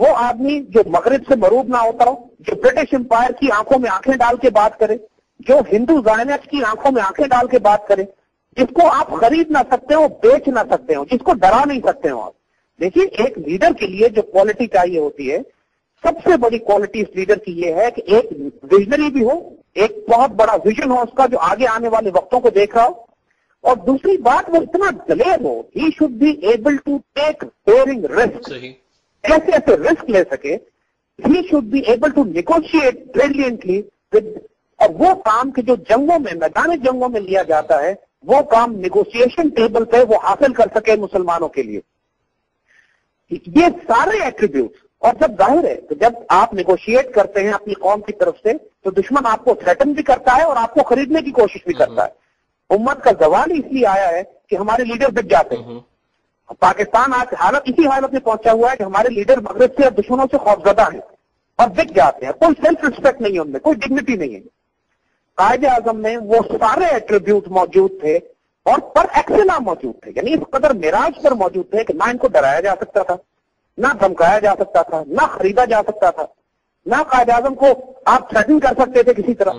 وہ آدمی جو مغرب سے مروب نہ ہوتا ہو, جو برٹش امپائر کی آنکھوں میں آنکھیں ڈال کے بات کرے, جو ہندو زائنسٹ کی آنکھوں میں آنکھیں ڈال کے بات کرے, جس کو آپ خرید نہ سکتے ہو, بیچ نہ سکتے ہو, جس کو ڈرا نہیں سکتے ہو آپ. دیکھیے ایک لیڈر کے لیے جو کوالٹی چاہیے ہوتی ہے, سب سے بڑی کوالٹی اس لیڈر کی یہ ہے کہ ایک ویژنری بھی ہو, ایک بہت بڑا ویژن ہو اس کا جو آگے آنے والے وقتوں کو دیکھ رہا ہو, اور دوسری بات وہ اتنا دلیر ہو. He should be able to take daring risk, ایسے ایسے رسک لے سکے. He should be able to negotiate brilliantly with, اور وہ کام کہ جو جنگوں میں, میدان جنگوں میں لیا جاتا ہے, وہ کام نیگوشیشن ٹیبل پہ وہ حاصل کر سکے مسلمانوں کے لیے. یہ سارے ایٹریبیوٹس. اور جب ظاہر ہے کہ جب آپ نیگوشیٹ کرتے ہیں اپنی قوم کی طرف سے, تو دشمن آپ کو تھریٹن بھی کرتا ہے اور آپ کو خریدنے کی کوشش بھی کرتا ہے. امت کا زوال اس لیے آیا ہے کہ ہمارے لیڈر بک جاتے ہیں. پاکستان آج اسی حالت میں پہنچا ہوا ہے کہ ہمارے لیڈر مغرب سے اور دشمنوں سے خوفزدہ ہیں اور بک جاتے ہیں. کوئی سیلف ریسپیکٹ نہیں ہے ان میں, کوئی ڈگنیٹی نہیں ہے. قائد اعظم میں وہ سارے ایٹریبیوٹ موجود تھے اور پر ایکسیلا موجود تھے. یعنی اس قدر معراج پر موجود تھے کہ نہ ان کو ڈرایا جا سکتا تھا, نہ دھمکایا جا سکتا تھا, نہ خریدا جا سکتا تھا, نہ قائد اعظم کو آپ تھریٹن کر سکتے تھے کسی طرح.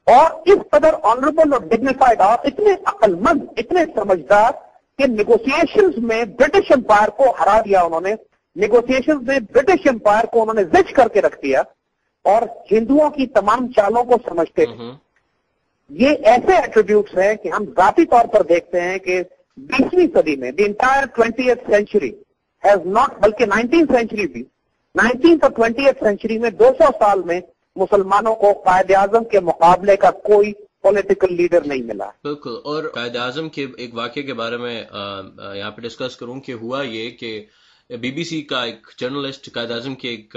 اور اس قدر آنریبل اور ڈگنیفائڈ, آپ اتنے عقل مند, اتنے سمجھدار کہ نیگوسیشنز میں برٹش امپائر کو ہرا دیا انہوں نے. نیگوسیشنز میں برٹش امپائر کو انہوں نے زچ کر کے رکھ دیا اور ہندوؤں کی تمام چالوں کو سمجھتے تھے. یہ ایسے ایٹریبیوٹس ہیں کہ ہم ذاتی طور پر دیکھتے ہیں کہ 20ویں صدی میں, the entire 20th century has not, بلکہ 19th سینچری بھی, 19th اور 20th سینچری میں 200 سال میں مسلمانوں کو قائد اعظم کے مقابلے کا کوئی پولیٹیکل لیڈر نہیں ملا. بالکل. اور قائد اعظم کے ایک واقعے کے بارے میں یہاں پہ ڈسکس کروں کہ ہوا یہ کہ بی بی سی کا ایک جرنلسٹ قائد اعظم کے ایک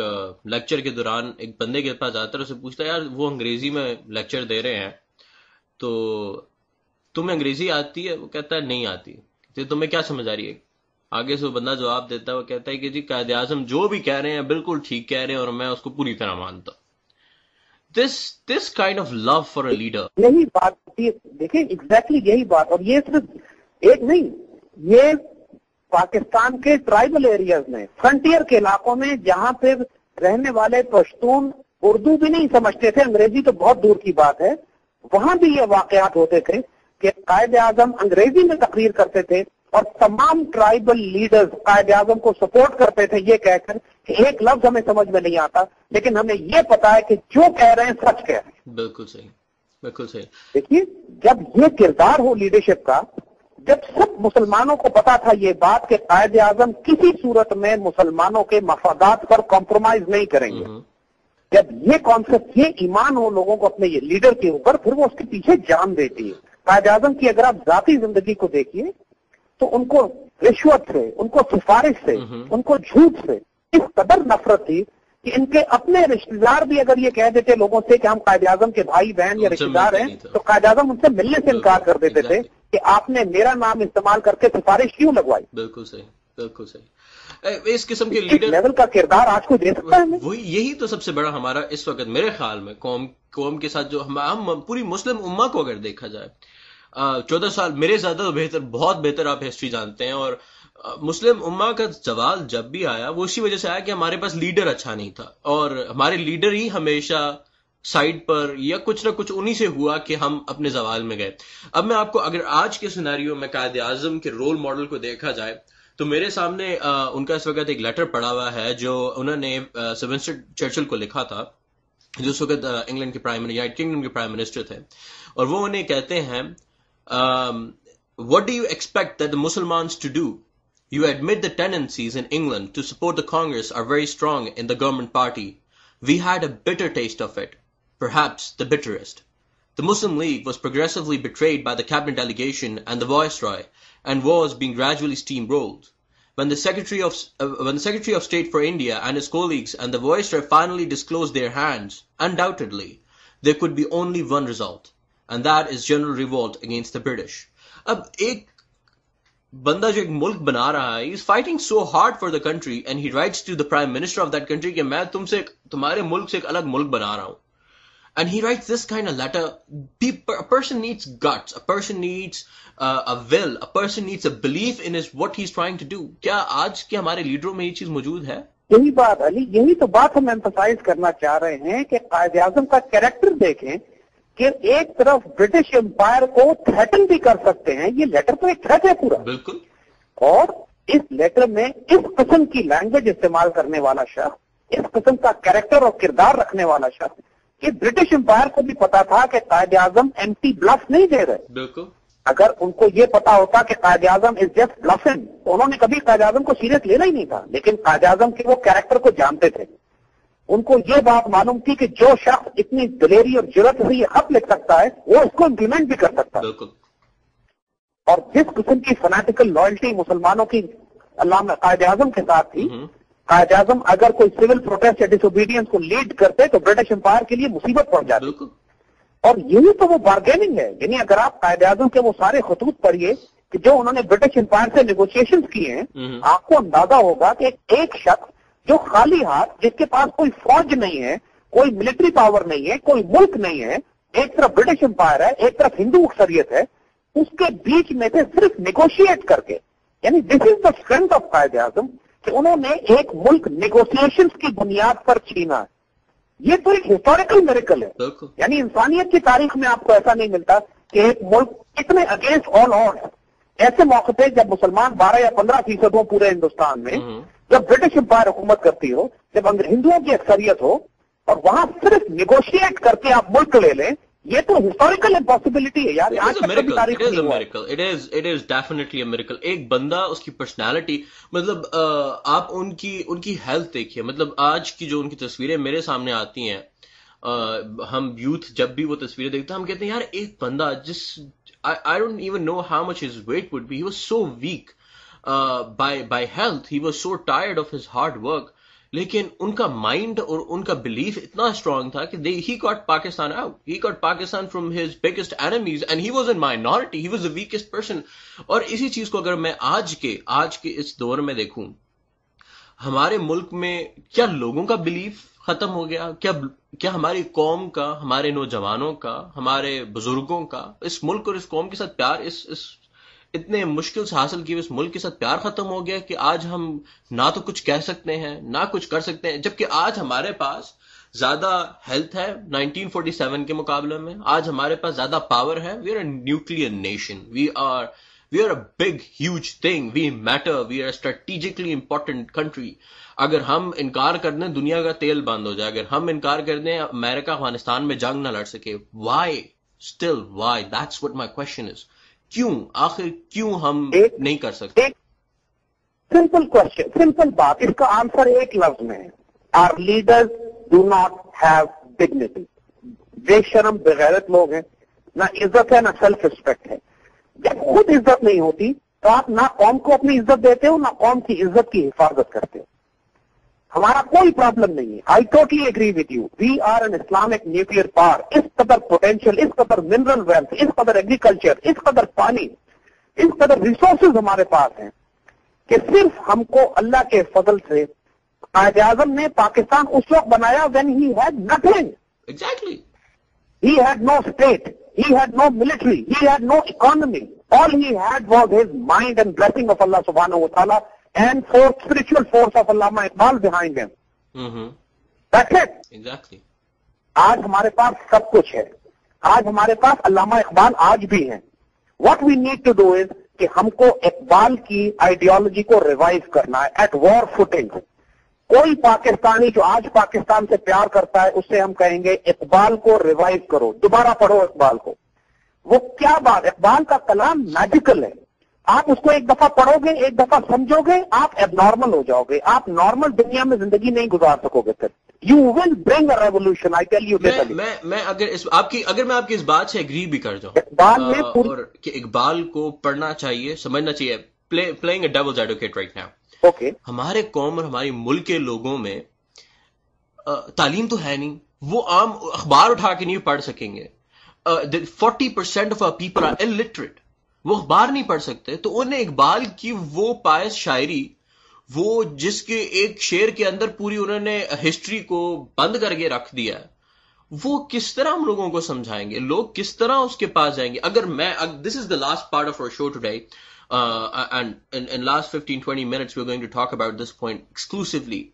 لیکچر کے دوران ایک بندے کے پاس آتا ہے, اسے پوچھتا ہے یار وہ انگریزی میں لیکچر دے رہے ہیں تو تمہیں انگریزی آتی ہے؟ وہ کہتا ہے نہیں آتی. تو تمہیں کیا سمجھ آ رہی ہے؟ آگے سے وہ بندہ جواب دیتا ہے, وہ کہتا ہے کہ جی قائد اعظم جو بھی کہہ رہے ہیں بالکل ٹھیک کہہ رہے ہیں اور میں اس کو پوری طرح مانتا ہوں. This kind of love for a leader. یہی بات دیکھیں, ایگزیکٹلی یہی بات. اور یہ صرف ایک نہیں, یہ پاکستان کے ٹرائبل ایریاز میں, فرنٹیئر کے علاقوں میں, جہاں پہ رہنے والے پشتون اردو بھی نہیں سمجھتے تھے, انگریزی تو بہت دور کی بات ہے, وہاں بھی یہ واقعات ہوتے تھے کہ قائد اعظم انگریزی میں تقریر کرتے تھے اور تمام ٹرائبل لیڈرز قائد اعظم کو سپورٹ کرتے تھے یہ کہہ کر کہ ایک لفظ ہمیں سمجھ میں نہیں آتا, لیکن ہمیں یہ پتا ہے کہ جو کہہ رہے ہیں سچ کہہ رہے ہیں. بالکل صحیح, بالکل صحیح. دیکھیے جب یہ کردار ہو لیڈرشپ کا, جب سب مسلمانوں کو پتا تھا یہ بات کہ قائد اعظم کسی صورت میں مسلمانوں کے مفادات پر کمپرومائز نہیں کریں گے, جب یہ کانسیپٹ, یہ ایمان ہو لوگوں کو اپنے یہ لیڈر کے اوپر, پھر وہ اس کے پیچھے جان دیتی ہے. قائد اعظم کی اگر آپ ذاتی زندگی کو دیکھیے تو ان کو رشوت سے, ان کو سفارش سے, ان کو جھوٹ سے اس قدر نفرت تھی کہ ان کے اپنے رشتے دار بھی اگر یہ کہہ دیتے لوگوں سے کہ ہم قائد اعظم کے بھائی بہن یا رشتے دار ہیں, تو قائد اعظم ان سے ملنے سے انکار کر دیتے تھے کہ آپ نے میرا نام استعمال کر کے سفارش کیوں لگوائی. بالکل صحیح, بالکل صحیح. اس قسم کے لیڈر لیول کا کردار آج کو دے سکتا ہے. وہی, یہی تو سب سے بڑا ہمارا اس وقت میرے خیال میں قوم کے ساتھ جو ہم پوری مسلم امہ کو اگر دیکھا جائے, 14 سال میرے زیادہ بہتر, بہت بہتر آپ ہسٹری جانتے ہیں, اور مسلم امہ کا زوال جب بھی آیا وہ اسی وجہ سے آیا کہ ہمارے پاس لیڈر اچھا نہیں تھا, اور ہمارے لیڈر ہی ہمیشہ سائڈ پر یا کچھ نہ کچھ انہی سے ہوا کہ ہم اپنے زوال میں گئے. اب میں آپ کو اگر آج کے سیناریو میں قائد اعظم کے رول ماڈل کو دیکھا جائے تو میرے سامنے ان کا اس وقت ایک لیٹر پڑا ہوا ہے جو انہوں نے سر ونسٹن چرچل کو لکھا تھا, جو اس وقت انگلینڈ کے یونائیٹڈ کنگڈم کے پرائم منسٹر تھے, اور وہ انہیں کہتے ہیں what do you expect that the Muslims to do? You admit the tendencies in England to support the Congress are very strong in the government party. We had a bitter taste of it, perhaps the bitterest. The Muslim League was progressively betrayed by the cabinet delegation and the Viceroy, and was being gradually steamrolled. When the Secretary of State for India and his colleagues and the Viceroy finally disclosed their hands, undoubtedly, there could be only one result, and that is general revolt against the British. اب ایک بندہ جو ایک ملک بنا رہا ہے, he's fighting so hard for the country and he writes to the prime minister of that country کہ میں تمہارے ملک سے ایک الگ ملک بنا رہا ہوں, and he writes this kind of letter. A person needs guts, a person needs a will, a person needs a belief in what he's trying to do. کیا آج کے ہمارے لیڈروں میں یہ چیز موجود ہے؟ یہی بات علی، یہی تو بات ہم ایمفسائز کرنا چاہ رہے ہیں کہ قائد اعظم کا کیریکٹر دیکھیں کہ ایک طرف برٹش امپائر کو تھریٹن بھی کر سکتے ہیں، یہ لیٹر تو ایک تھریٹ ہے پورا، بالکل، اور اس لیٹر میں اس قسم کی لینگویج استعمال کرنے والا شخص، اس قسم کا کیریکٹر اور کردار رکھنے والا شخص، کہ برٹش امپائر کو بھی پتا تھا کہ قائد اعظم اینٹی بلف نہیں دے رہے. بالکل. اگر ان کو یہ پتا ہوتا کہ قائد اعظم از جسٹ بلفنگ تو انہوں نے کبھی قائد اعظم کو سیریس لینا ہی نہیں تھا. لیکن قائد اعظم کے وہ کیریکٹر کو جانتے تھے، ان کو یہ بات معلوم تھی کہ جو شخص اتنی دلیری اور جرأت سے یہ خط لکھ سکتا ہے وہ اس کو امپلیمنٹ بھی کر سکتا ہے. بالکل. اور جس قسم کی فنیٹیکل لائلٹی مسلمانوں کی علامہ قائد اعظم کے ساتھ تھی، قائد اعظم اگر کوئی سول پروٹیسٹ یا ڈس اوبیڈینس کو لیڈ کرتے تو برٹش امپائر کے لیے مصیبت پڑ جاتی. بالکل. اور یہی تو وہ بارگیننگ ہے. یعنی اگر آپ قائد اعظم کے وہ سارے خطوط پڑھیے کہ جو انہوں نے برٹش امپائر سے نیگوشیشن کیے ہیں، آپ کو اندازہ ہوگا کہ ایک شخص جو خالی ہاتھ، جس کے پاس کوئی فوج نہیں ہے، کوئی ملٹری پاور نہیں ہے، کوئی ملک نہیں ہے، ایک طرف برٹش امپائر ہے، ایک طرف ہندو اکثریت ہے، اس کے بیچ میں سے صرف نیگوشیٹ کر کے، یعنی دس is the strength of Quaid Azam کہ انہوں نے ایک ملک نیگوسیشن کی بنیاد پر چھینا ہے. یہ تو ایک ہسٹوریکل میریکل ہے. یعنی انسانیت کی تاریخ میں آپ کو ایسا نہیں ملتا کہ ایک ملک اتنے اگینسٹ آل آڈ. ایسے موقع پہ جب مسلمان 12 یا 15% ہو پورے ہندوستان میں، جب برٹش امپائر حکومت کرتی ہو، جب ہندوؤں کی اکثریت ہو، اور وہاں صرف نیگوشیٹ کر کے آپ ملک لے لیں، یہ تو ہسٹوریکل امپاسبلٹی ہے یار. It is definitely a miracle. ایک بندہ، اس کی پرسنالٹی، مطلب آپ ان کی ہیلتھ دیکھیے. مطلب آج کی جو ان کی تصویریں میرے سامنے آتی ہیں، ہم یوتھ جب بھی وہ تصویریں دیکھتے ہیں ہم کہتے ہیں یار ایک بندہ جس I don't even know how much his weight would be. He was so weak by health. He was so tired of his hard work. لیکن ان کا مائنڈ اور ان کا بلیف اتنا اسٹرانگ تھا کہ he got Pakistan out. He got Pakistan from his biggest enemies and he was in minority. He was the weakest person. اور اسی چیز کو اگر میں آج کے اس دور میں دیکھوں، ہمارے ملک میں کیا لوگوں کا بلیف ختم ہو گیا؟ کیا ہماری قوم کا، ہمارے نوجوانوں کا، ہمارے بزرگوں کا اس ملک اور اس قوم کے ساتھ پیار، اس اتنے مشکل سے حاصل کیے اس ملک کے ساتھ پیار ختم ہو گیا کہ آج ہم نہ تو کچھ کہہ سکتے ہیں نہ کچھ کر سکتے ہیں؟ جبکہ آج ہمارے پاس زیادہ ہیلتھ ہے 1947 کے مقابلے میں، آج ہمارے پاس زیادہ پاور ہے. We are a nuclear nation. We are a big huge thing. We matter. We are a strategically important country. اگر ہم انکار کر دیں دنیا کا تیل بند ہو جائے. اگر ہم انکار کر دیں امریکہ افغانستان میں جنگ نہ لڑ سکے. Why still why? That's what my question is. کیوں؟ آخر کیوں ہم نہیں کر سکتے؟ سمپل کوشچن، سمپل بات. اس کا آنسر ایک لفظ میں ہے، our leaders do not have dignity. بے شرم بغیرت لوگ ہیں، نہ عزت ہے نہ سیلف ریسپیکٹ ہے. جب خود عزت نہیں ہوتی تو آپ نہ قوم کو اپنی عزت دیتے ہو نہ قوم کی عزت کی حفاظت کرتے ہو. ہمارا کوئی پرابلم نہیں ہے. I totally agree with you. We are an Islamic nuclear power. اس قدر پوٹینشیل، اس قدر منرل ویلتھ، اس قدر ایگریکلچر، اس قدر پانی، اس قدر ریسورسز ہمارے پاس ہیں کہ صرف ہم کو اللہ کے فضل سے قائد اعظم نے پاکستان اس وقت بنایا when he had nothing. Exactly. He had no state. He had no military. He had no economy. All he had was his mind and blessing of Allah subhanahu wa ta'ala and spiritual force of Allama Iqbal behind him. That's it. Exactly. آج ہمارے پاس سب کچھ ہے. آج ہمارے پاس علامہ اقبال آج بھی ہیں. What we need to do is کہ ہم کو اقبال کی آئیڈیالوجی کو ریوائو کرنا ہے ایٹ وار فوٹنگ. کوئی پاکستانی جو آج پاکستان سے پیار کرتا ہے اس سے ہم کہیں گے اقبال کو ریوائو کرو، دوبارہ پڑھو اقبال کو. وہ کیا بات، اقبال کا کلام میجیکل ہے. آپ اس کو ایک دفعہ پڑھو گے، ایک دفعہ سمجھو گے، آپ ایب نارمل ہو جاؤ گے. آپ نارمل دنیا میں زندگی نہیں گزار سکو گے. پھر you will bring a revolution. I tell you. میں اگر میں آپ کی اس بات سے اگری بھی کر جاؤں، اقبال میں اور کہ اقبال کو پڑھنا چاہیے، سمجھنا چاہیے. Playing a devil's advocate right now. Okay, ہمارے قوم اور ہماری ملک کے لوگوں میں تعلیم تو ہے نہیں، وہ عام اخبار اٹھا کے نہیں پڑھ سکیں گے. 40% of our people are illiterate. وہ اخبار نہیں پڑھ سکتے. تو انہیں اقبال کی وہ پائس شاعری، وہ جس کے ایک شعر کے اندر پوری انہوں نے ہسٹری کو بند کر کے رکھ دیا ہے، وہ کس طرح ہم لوگوں کو سمجھائیں گے؟ لوگ کس طرح اس کے پاس جائیں گے؟ اگر میں this is the last part of our show today. and in last 15-20 minutes we're going to talk about this point exclusively.